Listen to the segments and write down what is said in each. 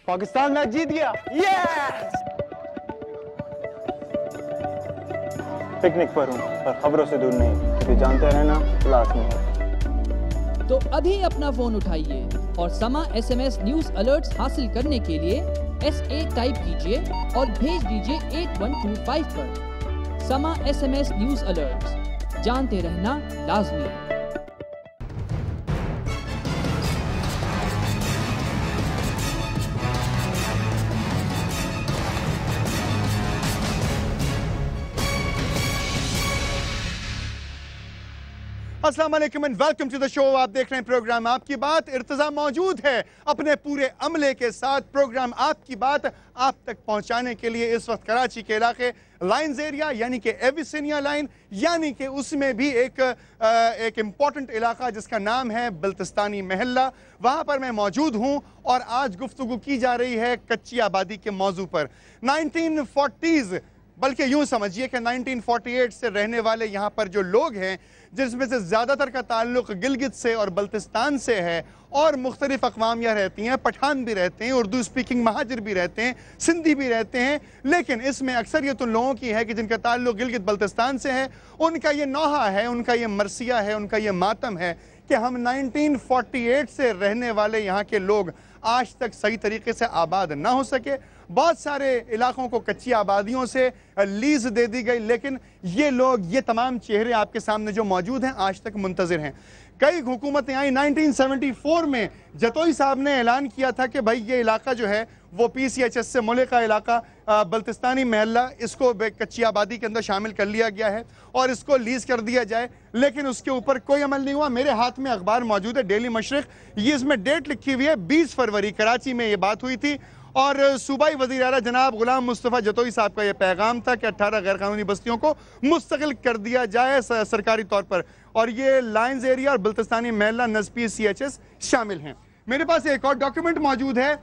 Pakistan match जीत गया। Yes! Picnic पर हूँ, पर खबरों से दूर नहीं, क्योंकि जानते रहना लाजमी है। तो अभी अपना फोन उठाइए और समा SMS न्यूज अलर्ट्स हासिल करने के लिए SA टाइप कीजिए और भेज दीजिए 8125 पर। समा SMS न्यूज अलर्ट्स, जानते रहना लाजमी है। अस्सलाम वालेकुम and welcome to the show. आप देख रहे हैं प्रोग्राम आपकी बात। इर्तज़ा मौजूद है अपने पूरे अमले के साथ प्रोग्राम आपकी बात आप तक पहुंचाने के लिए इस वक्त कराची के इलाके लाइन्स एरिया यानी कि एविसिनिया लाइन यानी कि उसमें भी एक इम्पॉर्टेंट इलाका जिसका नाम है बल्तिस्तानी महल्ला, वहाँ पर मैं मौजूद हूँ और आज गुफ्तगू की जा रही है कच्ची आबादी के मौजू पर। 1940s बल्कि यूँ समझिए कि 1948 से रहने वाले यहाँ पर जो लोग हैं, जिसमें से ज़्यादातर का ताल्लुक गिलगित से और बल्तिस्तान से है और मुख्तलिफ अक़वाम यहाँ रहती हैं, पठान भी रहते हैं, उर्दू स्पीकिंग महाजिर भी रहते हैं, सिंधी भी रहते हैं, लेकिन इसमें अक्सरियत उन लोगों की है कि जिनका ताल्लुक गिलगित बल्तिस्तान से है। उनका ये नौहा है, उनका ये मरसिया है, उनका ये मातम है कि हम 1948 से रहने वाले यहाँ के लोग आज तक सही तरीके से आबाद ना हो सके। बहुत सारे इलाकों को कच्ची आबादियों से लीज दे दी गई, लेकिन ये लोग, ये तमाम चेहरे आपके सामने जो मौजूद हैं आज तक मुंतज़िर हैं। कई हुकूमतें आई। 1974 में जतोई साहब ने ऐलान किया था कि भाई ये इलाका जो है वो PCHS से मुल्का इलाका बल्तिस्तानी महल्ला, इसको कच्ची आबादी के अंदर शामिल कर लिया गया है और इसको लीज कर दिया जाए, लेकिन उसके ऊपर कोई अमल नहीं हुआ। मेरे हाथ में अखबार मौजूद है, डेली मशरिक, ये इसमें डेट लिखी हुई है 20 फरवरी, कराची में ये बात हुई थी और सूबाई वज़ीर आला जनाब गुलाम मुस्तफ़ा जतोई साहब का यह पैगाम था कि 18 गैर कानूनी बस्तियों को मुस्तकिल कर दिया जाए सरकारी तौर पर, और ये लाइन्स एरिया और बल्तिस्तानी महल्ला नज़ PCHS शामिल हैं। मेरे पास एक और डॉक्यूमेंट मौजूद है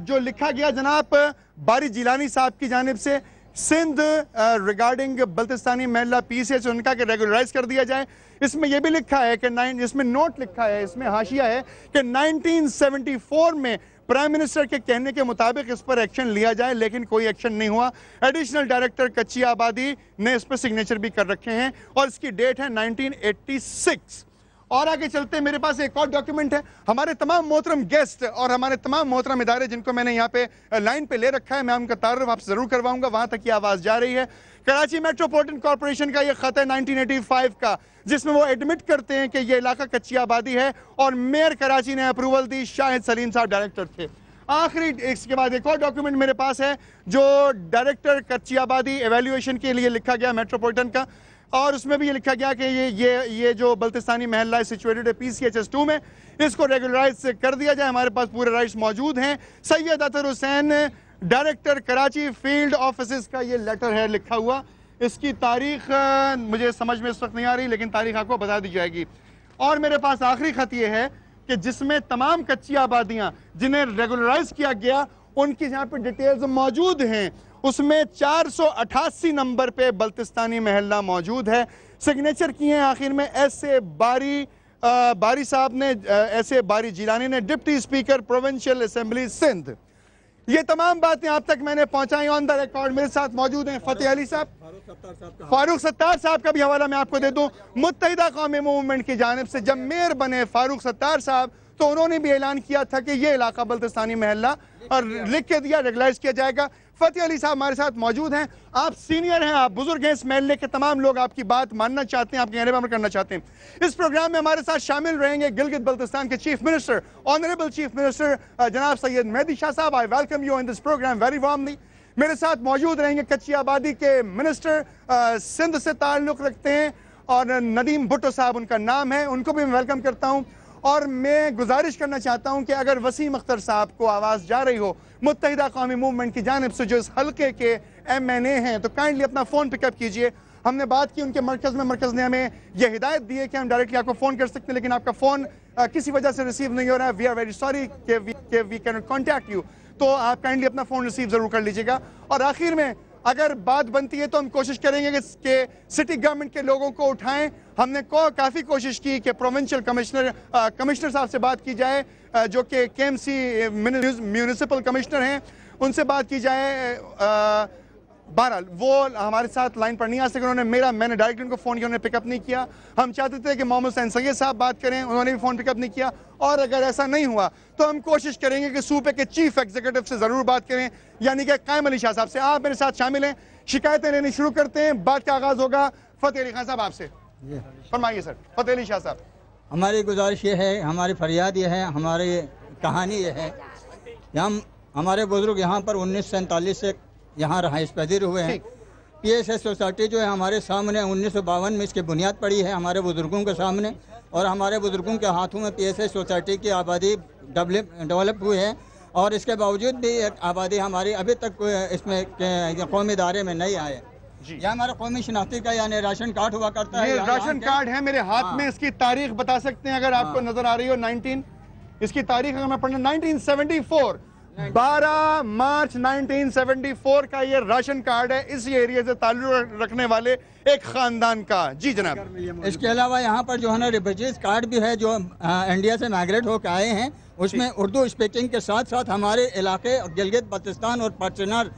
जो लिखा गया जनाब बारी जिलानी साहब की जानिब से, सिंध रिगार्डिंग बल्तिस्तानी महल्ला PCHS, उनका कि रेगुलराइज कर दिया जाए। इसमें यह भी लिखा है कि इसमें नोट लिखा है, इसमें हाशिया है कि 1974 में प्राइम मिनिस्टर के कहने के मुताबिक इस पर एक्शन लिया जाए, लेकिन कोई एक्शन नहीं हुआ। एडिशनल डायरेक्टर कच्ची आबादी ने इस पर सिग्नेचर भी कर रखे हैं और इसकी डेट है 1986। और आगे चलते हैं, मेरे पास एक और डॉक्यूमेंट है। हमारे तमाम मोहतरम गेस्ट और हमारे तमाम मोहतरम इदारे जिनको मैंने यहाँ पे लाइन पे ले रखा है, मैं उनका तारुफ आपसे ज़रूर करवाऊंगा, वहाँ तक ये आवाज़ जा रही है। कराची मेट्रोपॉलिटन कॉरपोरेशन का ये ख़त है 1985 का, जिसमें वो एडमिट करते हैं कि ये इलाका कच्ची आबादी है और मेयर कराची ने अप्रूवल दी, शाहिद सलीम साहब डायरेक्टर थे। आखिरी इसके बाद एक और डॉक्यूमेंट मेरे पास है जो डायरेक्टर कच्ची आबादी एवेल्यूएशन के लिए लिखा गया मेट्रोपॉलिटन का, और उसमें भी ये लिखा गया कि ये जो बल्तिस्तानी महल्ला है सिचुएटेड है PCHS 2 में, इसको रेगुलराइज कर दिया जाए। हमारे पास पूरे राइट्स मौजूद हैं। Syed Athar Hussain director Karachi field office का ये लेटर है लिखा हुआ, इसकी तारीख मुझे समझ में इस वक्त नहीं आ रही, लेकिन तारीख आपको बता दी जाएगी। और मेरे पास आखिरी खत ये है कि जिसमें तमाम कच्ची आबादियां जिन्हें रेगुलराइज किया गया उनकी यहाँ पर डिटेल्स मौजूद हैं। उसमें 488 नंबर पे बल्तिस्तानी महल्ला मौजूद है। सिग्नेचर किए हैं आखिर में SA बारी साहब ने, SA बारी जिलानी ने, deputy speaker provincial assembly Sindh. ये तमाम बातें आप तक मैंने पहुंचाई ऑन द रिकॉर्ड। मेरे साथ मौजूद हैं फतेह अली साहब, फारूक सत्तार साहब का भी हवाला मैं आपको दे दूं। मुत्तहिदा कौमी मूवमेंट की जानिब से जब मेयर बने फारूक सत्तार साहब, तो उन्होंने भी ऐलान किया था कि ये इलाका बल्तिस्तानी महल्ला और लिख के दिया, रेगुलाइज किया जाएगा। फतेह अली साहब हमारे साथ मौजूद हैं। आप सीनियर हैं, आप बुजुर्ग हैं इस महल्ले के, तमाम लोग आपकी बात मानना चाहते हैं, आपके कहने पर अमल करना चाहते हैं। इस प्रोग्राम में हमारे साथ शामिल रहेंगे गिलगित बल्तिस्तान के chief minister, honourable chief minister जनाब सैयद मेहदी शाह साहब। I welcome you in this programme very warmly. मेरे साथ मौजूद रहेंगे कच्ची आबादी के मिनिस्टर, सिंध से ताल्लुक़ रखते हैं, और नदीम भुट्टो साहब उनका नाम है, उनको भी मैं वेलकम करता हूँ। और मैं गुजारिश करना चाहता हूं कि अगर वसीम अख्तर साहब को आवाज़ जा रही हो मुत्तहिदा कौमी मूवमेंट की जानिब से जो इस हल्के के MNA हैं, तो काइंडली अपना फ़ोन पिकअप कीजिए। हमने बात की उनके मरकज़ में, मरकज़ ने हमें यह हिदायत दी है कि हम डायरेक्टली आपको फ़ोन कर सकते हैं, लेकिन आपका फ़ोन किसी वजह से रिसीव नहीं हो रहा है। वी आर वेरी सॉरी कि वी कैन कॉन्टैक्ट यू, तो आप काइंडली अपना फ़ोन रिसीव ज़रूर कर लीजिएगा। और आखिर में अगर बात बनती है तो हम कोशिश करेंगे कि सिटी गवर्नमेंट के लोगों को उठाएं। हमने काफ़ी कोशिश की कि प्रोविंशियल कमिश्नर साहब से बात की जाए, जो कि KMC म्यूनिसिपल कमिश्नर हैं, उनसे बात की जाए। बहरहाल वो हमारे साथ लाइन पर नहीं आ सके, मैंने डायरेक्ट उनको फ़ोन किया, उन्होंने पिकअप नहीं किया। हम चाहते थे कि मोहम्मद हुसैन सैयद साहब बात करें, उन्होंने भी फ़ोन पिकअप नहीं किया। और अगर ऐसा नहीं हुआ तो हम कोशिश करेंगे कि सूबे के चीफ एग्जीक्यूटिव से ज़रूर बात करें, यानी कि कायम अली शाह साहब से। आप मेरे साथ शामिल हैं, शिकायतें लेनी शुरू करते हैं। बात का आगाज़ होगा फ़तेह अली खान साहब आपसे। फरमाइए सर। फ़तेह अली शाह साहब, हमारी गुजारिश ये है, हमारी फरियाद ये है, हमारी कहानी ये है, हम हमारे बुजुर्ग यहाँ पर 1947 से यहाँ रहाइश पजीर हुए हैं। PSS सोसाइटी जो है हमारे सामने 1952 में इसकी बुनियाद पड़ी है हमारे बुजुर्गों के सामने, और हमारे बुजुर्गों के हाथों में PSS सोसाइटी की आबादी डेवलप हुई है। और इसके बावजूद भी एक आबादी हमारी अभी तक इसमें कौमी इदारे में नहीं आए। यह हमारा कौमी शनाख्ती का यानी राशन कार्ड हुआ करता है। ये राशन कार्ड है मेरे हाथ में, इसकी तारीख बता सकते हैं अगर आपको नजर आ रही हो? 19 इसकी तारीख अगर मैं पढ़ना, 1974 12 मार्च 1974 का ये राशन कार्ड है इस एरिया से ताल्लुक रखने वाले एक खानदान का। जी जनाब। इसके अलावा यहाँ पर जो है ना रिफ्यूजीज कार्ड भी है, जो इंडिया से माइग्रेट होकर आए हैं, उसमें उर्दू स्पीकिंग के साथ साथ हमारे इलाके गिलगित बल्तिस्तान और पटनार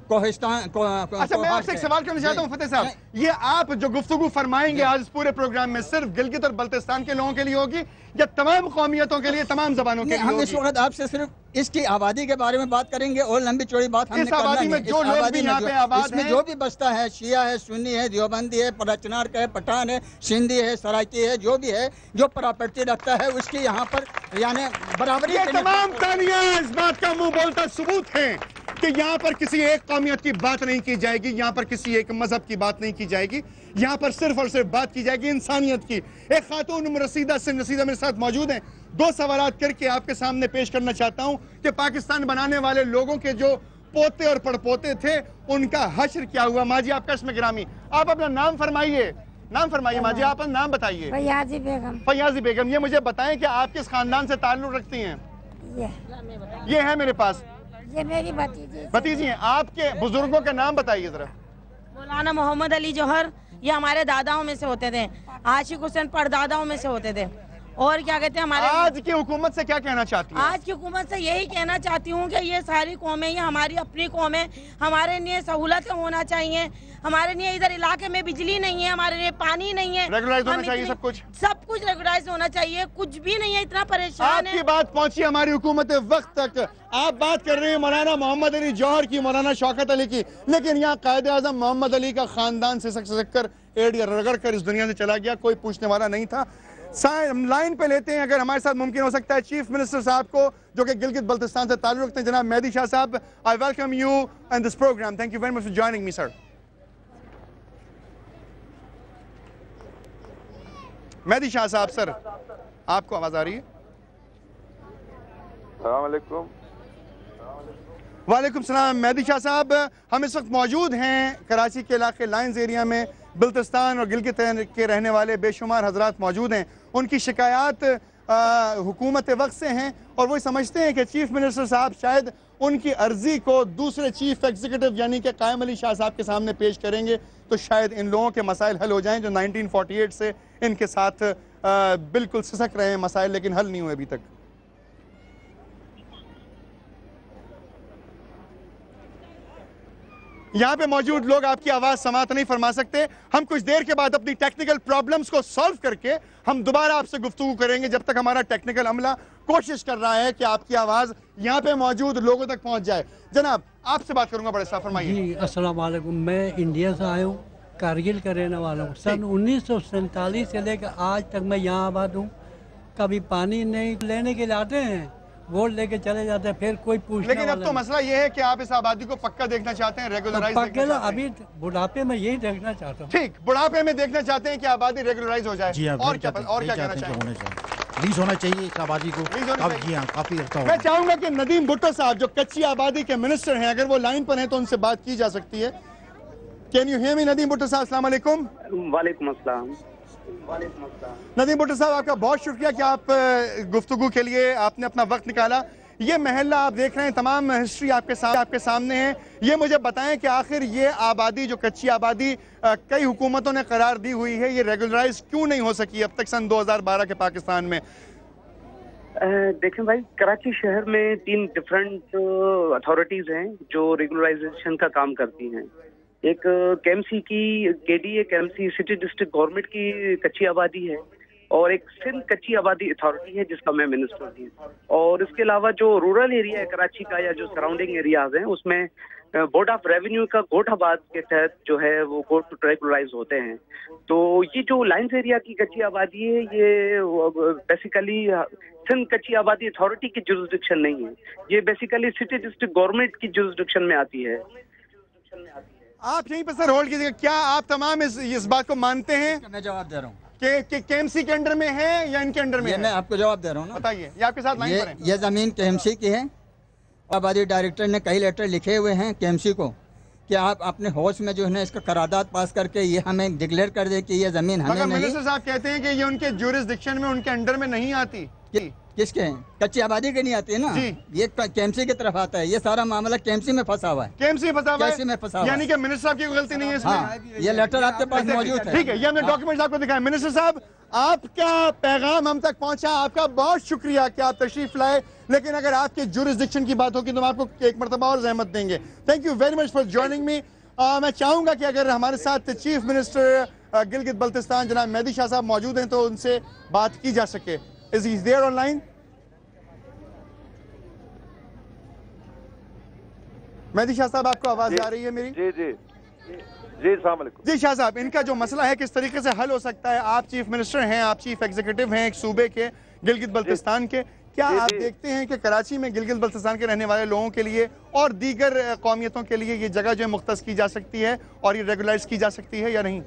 कोहिस्तान अच्छा, मैं आपसे एक सवाल करना चाहता हूँ फतेह साहब, ये आप जो गुफ्तगू फरमाएंगे आज इस पूरे प्रोग्राम में सिर्फ गिलगित और बल्तिस्तान के लोगों के लिए होगी या तमाम कौमियतों के लिए, तमाम जबानों के लिए? हम इस वक्त आपसे सिर्फ इसकी आबादी के बारे में बात करेंगे और लंबी चौड़ी बात हमने इस आबादी में जो लोग भी यहाँ पे आबाद हैं, जो भी बसता है, शिया है, सुन्नी है, देवबंदी है, पराचनार का है, पठान है, सिंधी है, सराइती है, जो भी है, जो प्रॉपर्टी रखता है उसकी यहाँ पर यानी बराबरी। ये तमाम तालियां इस बात का मुंह बोलता सबूत है कि यहाँ पर किसी एक कौमियत की बात नहीं की जाएगी, यहाँ पर किसी एक मजहब की बात नहीं की जाएगी, यहाँ पर सिर्फ और सिर्फ बात की जाएगी इंसानियत की। एक खातून रसीदा मेरे साथ मौजूद हैं, दो सवालात करके आपके सामने पेश करना चाहता हूँ कि पाकिस्तान बनाने वाले लोगों के जो पोते और पड़पोते थे उनका हश्र क्या हुआ। माजी आपका इसमें गिरामी, आप अपना नाम फरमाइए, नाम फरमाइए माजी, आप अपना नाम बताइए। फयाजी बेगम। फयाजी बेगम, ये मुझे बताएं कि आप किस खानदान से ताल्लुक रखती हैं? ये है मेरे पास, ये मेरी भतीजी हैं। आपके बुजुर्गों के नाम बताइए जरा। मौलाना मोहम्मद अली जौहर, ये हमारे दादाओं में से होते थे, आशिक हुसैन परदादाओं में से होते थे। और क्या कहते हैं हमारे आज की हुकूमत से क्या कहना चाहती हैं? आज की हुकूमत से यही कहना चाहती हूँ कि ये सारी कौमें, ये हमारी अपनी कौमें, हमारे लिए सहूलत होना चाहिए। हमारे लिए इधर इलाके में बिजली नहीं है, हमारे लिए पानी नहीं है, रेगुलराइज होना चाहिए, सब कुछ रेगुलराइज होना चाहिए, कुछ भी नहीं है, इतना परेशान है। आपकी बात पहुंची हमारी हुकूमत वक्त तक। आप बात कर रहे हैं मौलाना मोहम्मद अली जौहर की, मौलाना शौकत अली की, लेकिन यहाँ कायदे आजम मोहम्मद अली का खानदान से कर एड़ रगड़ कर इस दुनिया से चला गया, कोई पूछने वाला नहीं था। लाइन पे लेते हैं, अगर हमारे साथ मुमकिन हो सकता है, चीफ मिनिस्टर साहब को जो कि गिलगित बल्तिस्तान से ताल्लुक रखते हैं, जनाब मेहदी शाह साहब। I welcome you and this programme, thank you very much for joining me sir. Mehdi Shah साहब सर, आपको आवाज आ रही है? अस्सलाम वालेकुम। वालेकुम सलाम। मेहदी शाह साहब, हम इस वक्त मौजूद हैं कराची के इलाके लाइन्स एरिया में, बल्तिस्तान और गिलगित के रहने वाले बेशुमार हजरात मौजूद हैं। उनकी शिकायत हुकूमत वक्त से हैं और वो समझते हैं कि चीफ मिनिस्टर साहब शायद उनकी अर्जी को दूसरे चीफ एग्जीक्यूटिव यानी कि कायम अली शाह साहब के सामने पेश करेंगे तो शायद इन लोगों के मसाइल हल हो जाएं जो 1948 से इनके साथ बिल्कुल सिसक रहे हैं मसाइल, लेकिन हल नहीं हुए अभी तक। यहाँ पे मौजूद लोग आपकी आवाज समाप्त नहीं फरमा सकते। हम कुछ देर के बाद अपनी टेक्निकल प्रॉब्लम्स को सॉल्व करके हम दोबारा आपसे गुफ्तगू करेंगे, जब तक हमारा टेक्निकल अमला कोशिश कर रहा है कि आपकी आवाज यहाँ पे मौजूद लोगों तक पहुँच जाए। जनाब आपसे बात करूंगा, बड़े साहब फरमाइए। जी अस्सलाम वालेकुम, मैं इंडिया से आया हूँ, कारगिल का रहने वाला हूँ। सन 1947 से लेकर आज तक मैं यहाँ आबाद हूँ। कभी पानी नहीं लेने के लिए आते हैं, वोट लेके चले जाते हैं, फिर कोई पूछने लेकिन अब तो मसला ये है कि आप इस आबादी को पक्का देखना चाहते हैं, रेगुलराइज देखना चाहते हैं। अभी बुढ़ापे में यही देखना चाहता हूँ। ठीक, बुढ़ापे में देखना चाहते हैं कि आबादी रेगुलराइज हो जाए। और क्या कहना चाहिए? रिलीज होना चाहिए इस आबादी को। जी हाँ, काफी मैं चाहूंगा कि नदीम भुट्टो साहब जो कच्ची आबादी के मिनिस्टर हैं, अगर वो लाइन पर हैं तो उनसे बात की जा सकती है। Can you hear me Nadeem Bhutto साहब? अस्सलाम वालेकुम। वालेकुम अस्सलाम। नदीम भुट्टो साहब, आपका बहुत शुक्रिया कि आप गुफ्तगू के लिए आपने अपना वक्त निकाला। ये महल्ला आप देख रहे हैं, तमाम हिस्ट्री आपके सामने है। ये मुझे बताएं कि आखिर ये आबादी, जो कच्ची आबादी कई हुकूमतों ने करार दी हुई है, ये रेगुलराइज क्यों नहीं हो सकी अब तक सन 2012 के पाकिस्तान में? देखें भाई, कराची शहर में 3 डिफरेंट अथॉरिटीज हैं जो रेगुलराइजेशन का काम करती हैं। एक केएमसी की KDA KMC city district government की कच्ची आबादी है, और एक सिंध कच्ची आबादी अथॉरिटी है जिसका मैं मिनिस्टर हूँ। और इसके अलावा जो रूरल एरिया है कराची का या जो सराउंडिंग एरियाज हैं, उसमें बोर्ड ऑफ रेवेन्यू का गोठाबाद के तहत जो है वो कोर्ट रेगुलराइज होते हैं। तो ये जो लाइन्स एरिया की कच्ची आबादी है, ये बेसिकली सिंध कच्ची आबादी अथॉरिटी की जुरिसडिक्शन नहीं है, ये बेसिकली सिटी डिस्ट्रिक्ट गवर्नमेंट की जुरिसडिक्शन में आती है। आप यहीं पर सर होल्ड कीजिएगा। क्या आप तमाम इस बात को मानते हैं? मैं जवाब दे रहा हूँ कि केएमसी के अंडर में है या इनके अंडर में है? मैं आपको जवाब दे रहा हूँ ना, बताइए। ये आपके साथ लाइन पर है। ये जमीन केएमसी की है। आबादी डायरेक्टर ने कई लेटर लिखे हुए हैं केएमसी को कि आप अपने हाउस में जो है ना इसका करारदाद पास करके ये हमें डिक्लेयर कर दे कि ये जमीन हमें नहीं। मिनिस्टर साहब कहते हैं कि ये उनके ज्यूरिसडिक्शन में, उनके अंडर में नहीं आती। किसके हैं? कच्ची आबादी के नहीं आती है ना जी। ये केएमसी की तरफ आता है। ये सारा मामला केएमसी में फंसा हुआ है। केएमसी फंसा हुआ है, यानी कि मिनिस्टर साहब की गलती नहीं है इसमें। हाँ, ये लेटर आपके पास मौजूद है। ठीक है, ये हमने डॉक्यूमेंट्स आपको दिखाए। मिनिस्टर साहब, आपका पैगाम हम तक पहुंचा, आपका बहुत शुक्रिया कि आप तशरीफ लाए। लेकिन अगर आपके जुरिसडिक्शन की बात होगी तो हम आपको एक मरतबा और जहमत देंगे। Thank you very much for joining me. मैं चाहूंगा कि अगर हमारे साथ चीफ मिनिस्टर गिलगित बल्तिस्तान जनाब मेहदी शाह साहब मौजूद हैं तो उनसे बात की जा सके। Is he there online? Mehdi Shah साहब, आपको आवाज आ रही है मेरी? जी जी जी, अस्सलाम वालेकुम। जी शाह साहब, इनका जो मसला है किस तरीके से हल हो सकता है? आप चीफ मिनिस्टर हैं, आप चीफ एग्जीक्यूटिव हैं एक सूबे के, गिलगित बल्तिस्तान के। क्या आप देखते हैं कि कराची में गिलगित बल्तिस्तान के रहने वाले लोगों के लिए और दीगर कौमियतों के लिए ये जगह जो है मुख्तस की जा सकती है और ये रेगुलाइज की जा सकती है या नहीं?